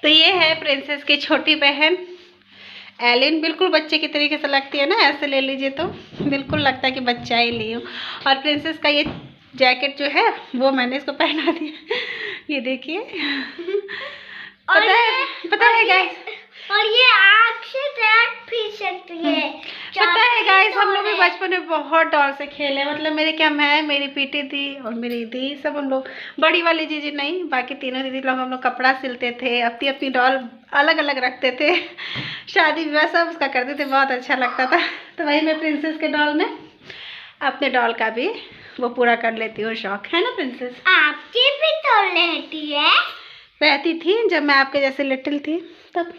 तो ये है प्रिंसेस की छोटी बहन एलिन। बिल्कुल बच्चे की तरीके से लगती है ना, ऐसे ले लीजिए तो बिल्कुल लगता है कि बच्चा ही ली हूँ। और प्रिंसेस का ये जैकेट जो है वो मैंने इसको पहना दिया। ये देखिए, पता है गाइस, और ये आग से तैयार भी सकती है। पता है गाइस, हम लोग भी बचपन में बहुत डॉल से खेले। मतलब मेरे क्या, मैं, मेरी पीटी थी और मेरी दी, सब हम लोग, बड़ी वाली जीजी नहीं, बाकी तीनों दीदी लोग हम लोग कपड़ा सिलते थे, अपनी अपनी डॉल अलग अलग रखते थे। शादी विवाह सब उसका करते थे, बहुत अच्छा लगता था। तो वही मैं प्रिंसेस के डॉल में अपने डॉल का भी वो पूरा कर लेती हूँ शौक, है ना प्रिंसेस? आपकी भी तो रहती थी जब मैं आपके जैसे लिटिल थी तब।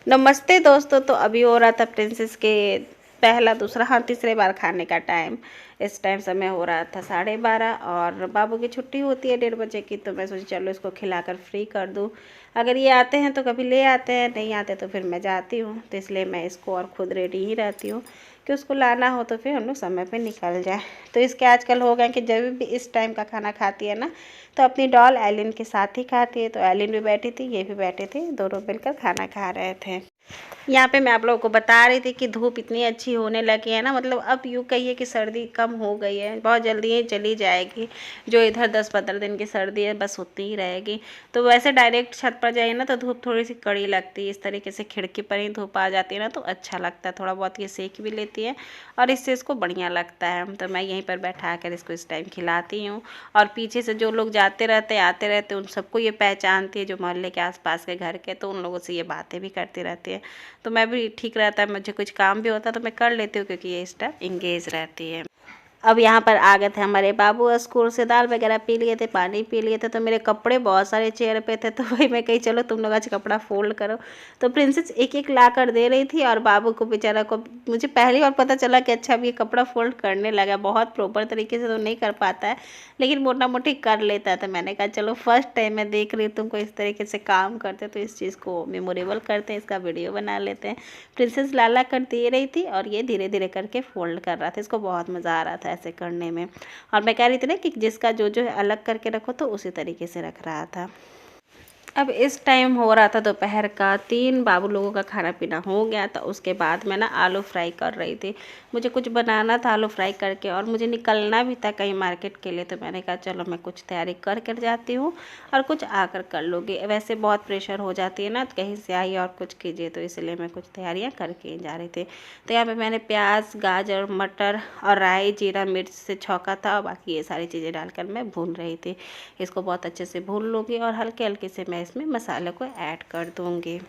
नमस्ते दोस्तों, तो अभी हो रहा था प्रिंसेस के पहला दूसरा हाँ तीसरे बार खाने का टाइम। इस टाइम समय हो रहा था 12:30 और बाबू की छुट्टी होती है 1:30 बजे की। तो मैं सोची चलो इसको खिलाकर फ्री कर दूँ। अगर ये आते हैं तो कभी ले आते हैं, नहीं आते तो फिर मैं जाती हूँ। तो इसलिए मैं इसको और खुद रेडी ही रहती हूँ कि उसको लाना हो तो फिर हम लोग समय पे निकल जाए। तो इसके आजकल हो गए कि जब भी इस टाइम का खाना खाती है ना तो अपनी डॉल एलिन के साथ ही खाती है। तो एलिन भी बैठी थी, ये भी बैठे थे, दोनों मिलकर खाना खा रहे थे। यहाँ पे मैं आप लोगों को बता रही थी कि धूप इतनी अच्छी होने लगी है ना, मतलब अब यूँ कहिए कि सर्दी कम हो गई है, बहुत जल्दी ही चली जाएगी। जो इधर 10-15 दिन की सर्दी है बस होती ही रहेगी। तो वैसे डायरेक्ट छत पर जाइए ना तो धूप थोड़ी सी कड़ी लगती है, इस तरीके से खिड़की पर ही धूप आ जाती है ना तो अच्छा लगता है, थोड़ा बहुत ये सेक भी लेती है और इससे इसको बढ़िया लगता है। तो मैं यहीं पर बैठा कर इसको इस टाइम खिलाती हूँ। और पीछे से जो लोग जाते रहते आते रहते उन सबको ये पहचानती है, जो मोहल्ले के आसपास के घर के, तो उन लोगों से ये बातें भी करती रहती है। तो मैं भी ठीक रहता है, मुझे कुछ काम भी होता है तो मैं कर लेती हूँ क्योंकि ये इस टाइम इंगेज रहती है। अब यहाँ पर आ गए थे हमारे बाबू स्कूल से, दाल वगैरह पी लिए थे, पानी पी लिए थे। तो मेरे कपड़े बहुत सारे चेयर पे थे, तो वही मैं कही चलो तुम लोग आज कपड़ा फोल्ड करो। तो प्रिंसेस एक एक ला कर दे रही थी और बाबू को बेचारा को मुझे पहली बार पता चला कि अच्छा अब ये कपड़ा फोल्ड करने लगा। बहुत प्रॉपर तरीके से तो नहीं कर पाता है लेकिन मोटा मोटी कर लेता है। तो मैंने कहा चलो फर्स्ट टाइम मैं देख रही हूँ तुमको इस तरीके से काम करते, तो इस चीज़ को मेमोरेबल करते हैं, इसका वीडियो बना लेते हैं। प्रिंसेस लाला कर दे रही थी और ये धीरे धीरे करके फोल्ड कर रहा था, इसको बहुत मज़ा आ रहा था ऐसे करने में। और मैं कह रही थी ना कि जिसका जो जो है अलग करके रखो, तो उसी तरीके से रख रहा था। अब इस टाइम हो रहा था दोपहर का 3, बाबू लोगों का खाना पीना हो गया था। उसके बाद मैं ना आलू फ्राई कर रही थी, मुझे कुछ बनाना था आलू फ्राई करके और मुझे निकलना भी था कहीं मार्केट के लिए। तो मैंने कहा चलो मैं कुछ तैयारी कर कर जाती हूँ और कुछ आकर कर लूँगी। वैसे बहुत प्रेशर हो जाती है ना तो कहीं से आई और कुछ कीजिए, तो इसलिए मैं कुछ तैयारियाँ करके जा रही थी। तो यहाँ पर मैंने प्याज, गाजर, मटर और राई, जीरा, मिर्च से छौंका था और बाकी ये सारी चीज़ें डालकर मैं भून रही थी। इसको बहुत अच्छे से भून लूँगी और हल्के हल्के से मैं इसमें मसाले को ऐड कर दूँगी।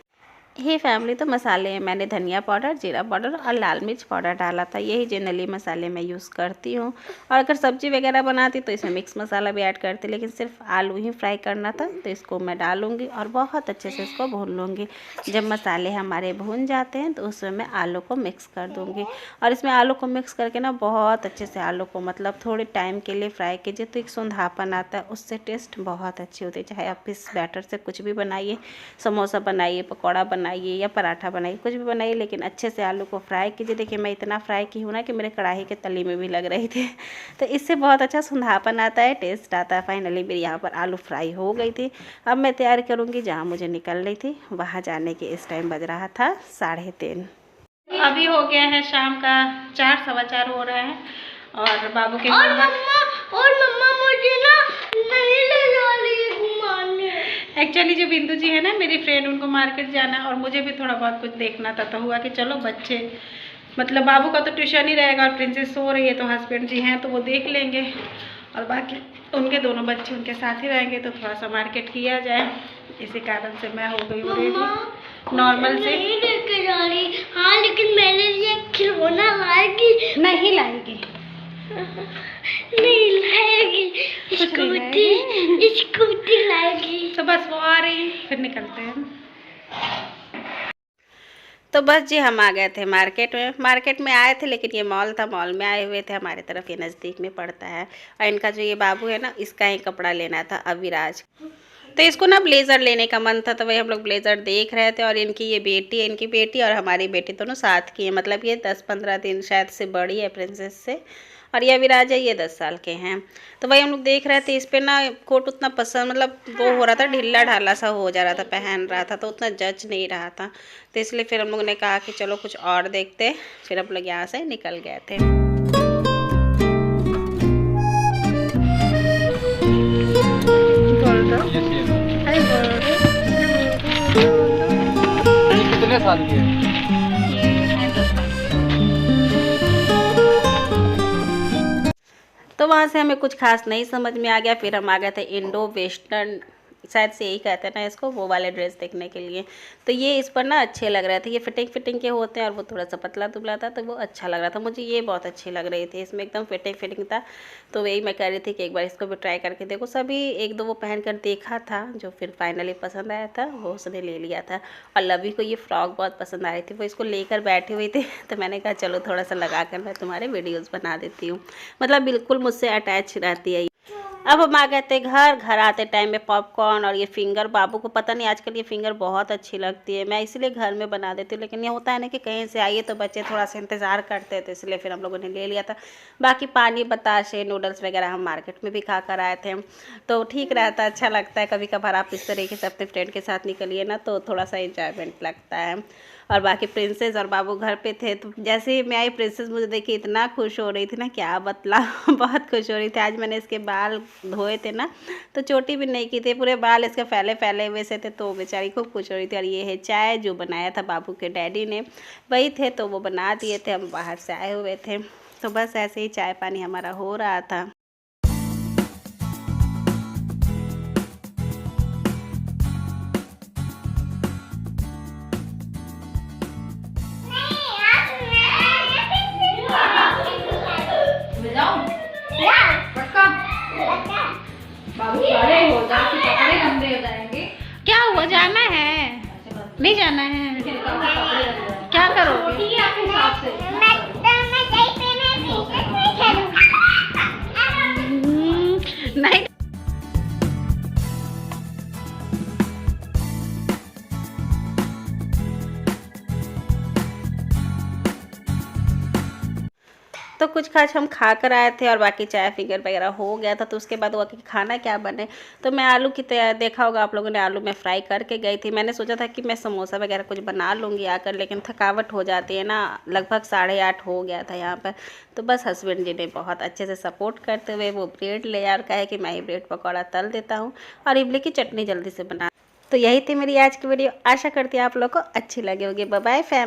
ये फैमिली तो मसाले मैंने धनिया पाउडर, जीरा पाउडर और लाल मिर्च पाउडर डाला था, यही जनरली मसाले मैं यूज़ करती हूँ। और अगर सब्ज़ी वगैरह बनाती तो इसमें मिक्स मसाला भी ऐड करती, लेकिन सिर्फ आलू ही फ्राई करना था तो इसको मैं डालूँगी और बहुत अच्छे से इसको भून लूँगी। जब मसाले हमारे भून जाते हैं तो उसमें मैं आलू को मिक्स कर दूँगी और इसमें आलू को मिक्स करके ना बहुत अच्छे से आलू को मतलब थोड़े टाइम के लिए फ्राई कीजिए, तो एक सुंधापन आता है, उससे टेस्ट बहुत अच्छी होती है। चाहे आप इस बैटर से कुछ भी बनाइए, समोसा बनाइए, पकौड़ा बनाइए या पराठा बनाइए, कुछ भी बनाइए, लेकिन अच्छे से आलू को फ्राई कीजिए। देखिए मैं इतना फ्राई की हूँ ना कि मेरे कढ़ाई के तली में भी लग रही थी। तो इससे बहुत अच्छा सुंधापन आता है, टेस्ट आता है। फाइनली मेरी यहाँ पर आलू फ्राई हो गई थी। अब मैं तैयार करूँगी जहाँ मुझे निकल रही थी वहाँ जाने के। इस टाइम बज रहा था 3:30। अभी हो गया है शाम का 4, 4:15 हो रहा है और बाबू के और मम्मा मुझे ना नहीं ले जा रही है घुमाने। एक्चुअली जो बिंदु जी है ना मेरी फ्रेंड, उनको मार्केट जाना और मुझे भी थोड़ा बहुत कुछ देखना था, तो हुआ कि चलो बच्चे मतलब बाबू का तो ट्यूशन ही रहेगा और प्रिंसेस सो रही है तो हस्बैंड जी हैं तो वो देख लेंगे और बाकी उनके दोनों बच्चे उनके साथ ही रहेंगे, तो थोड़ा सा मार्केट किया जाए। इसी कारण से मैं हो गई रेडी नॉर्मल से। नहीं लेके जा रही। हाँ लेकिन मेरे लिए खिलौना लाएगी। नहीं लाएगी, नहीं लाएगी, स्कूटी लाएगी। तो बस वो आ रही फिर निकलते हैं। तो बस जी हम आ गए थे मार्केट में आए थे, लेकिन ये मॉल था, मॉल में आए हुए थे, हमारे तरफ ये नज़दीक में पड़ता है। और इनका जो ये बाबू है ना इसका ही कपड़ा लेना था अविराज, तो इसको ना ब्लेज़र लेने का मन था, तो वही हम लोग ब्लेज़र देख रहे थे। और इनकी ये बेटी है, इनकी बेटी और हमारी बेटी दोनों साथ की है, मतलब ये 10-15 दिन शायद से बड़ी है प्रिंसेस से। और ये अविराज है, ये 10 साल के हैं। तो वही हम लोग देख रहे थे, इस पे ना कोट उतना पसंद मतलब वो हो रहा था, ढीला ढाला सा हो जा रहा था, पहन रहा था तो उतना जच नहीं रहा था। तो इसलिए फिर हम लोग ने कहा कि चलो कुछ और देखते, फिर हम लोग यहाँ से निकल गए थे। कितने साल की है? तो वहाँ से हमें कुछ खास नहीं समझ में आ गया, फिर हम आ गए थे इंडो वेस्टर्न, शायद से यही कहते हैं ना इसको, वो वाले ड्रेस देखने के लिए। तो ये इस पर ना अच्छे लग रहे थे, ये फिटिंग के होते हैं और वो थोड़ा सा पतला दुबला था, तो वो अच्छा लग रहा था मुझे, ये बहुत अच्छी लग रही थी, इसमें एकदम फिटिंग था। तो वही मैं कह रही थी कि एक बार इसको भी ट्राई करके देखो। सभी एक दो वो पहन कर देखा था, जो फिर फाइनली पसंद आया था वो उसने ले लिया था। और लवी को ये फ्रॉक बहुत पसंद आ रही थी, वो इसको लेकर बैठी हुई थी, तो मैंने कहा चलो थोड़ा सा लगा कर मैं तुम्हारे वीडियोज़ बना देती हूँ। मतलब बिल्कुल मुझसे अटैच रहती है। अब हम आ गए थे घर आते टाइम में पॉपकॉर्न और ये फिंगर, बाबू को पता नहीं आजकल ये फिंगर बहुत अच्छी लगती है, मैं इसलिए घर में बना देती हूँ। लेकिन ये होता है ना कि कहीं से आइए तो बच्चे थोड़ा सा इंतज़ार करते हैं, तो इसलिए फिर हम लोगों ने ले लिया था। बाकी पानी बताशे नूडल्स वगैरह हम मार्केट में भी खा कर आए थे, तो ठीक रहता है, अच्छा लगता है। कभी कभार आप इस तरीके से अपने फ्रेंड के साथ निकलिए ना, तो थोड़ा सा इंजॉयमेंट लगता है। और बाकी प्रिंसेस और बाबू घर पे थे, तो जैसे ही मैं आई प्रिंसेस मुझे देखी इतना खुश हो रही थी ना, क्या बतला बहुत खुश हो रही थी। आज मैंने इसके बाल धोए थे ना, तो चोटी भी नहीं की थी, पूरे बाल इसके फैले हुए से थे, तो बेचारी खूब खुश हो रही थी। और ये है चाय जो बनाया था बाबू के डैडी ने, वही थे तो वो बना दिए थे, हम बाहर से आए हुए थे, तो बस ऐसे ही चाय पानी हमारा हो रहा था। बाबू खड़े हो जा, कपड़े गंदे हो जाएंगे। क्या हुआ, जाना है नहीं जाना है, क्या करोगे? नहीं तो कुछ खास हम खा कर आए थे और बाकी चाय फिंगर वगैरह हो गया था। तो उसके बाद हुआ कि खाना क्या बने, तो मैं आलू की देखा होगा आप लोगों ने, आलू में फ्राई करके गई थी। मैंने सोचा था कि मैं समोसा वगैरह कुछ बना लूँगी आकर, लेकिन थकावट हो जाती है ना, लगभग 8:30 हो गया था यहाँ पर। तो बस हस्बैंड जी ने बहुत अच्छे से सपोर्ट करते हुए वो ब्रेड ले आकर कहे कि मैं ही ब्रेड पकौड़ा तल देता हूँ और इमली की चटनी जल्दी से बना। तो यही थी मेरी आज की वीडियो, आशा करती है आप लोग को अच्छी लगी होगी। Bye bye family.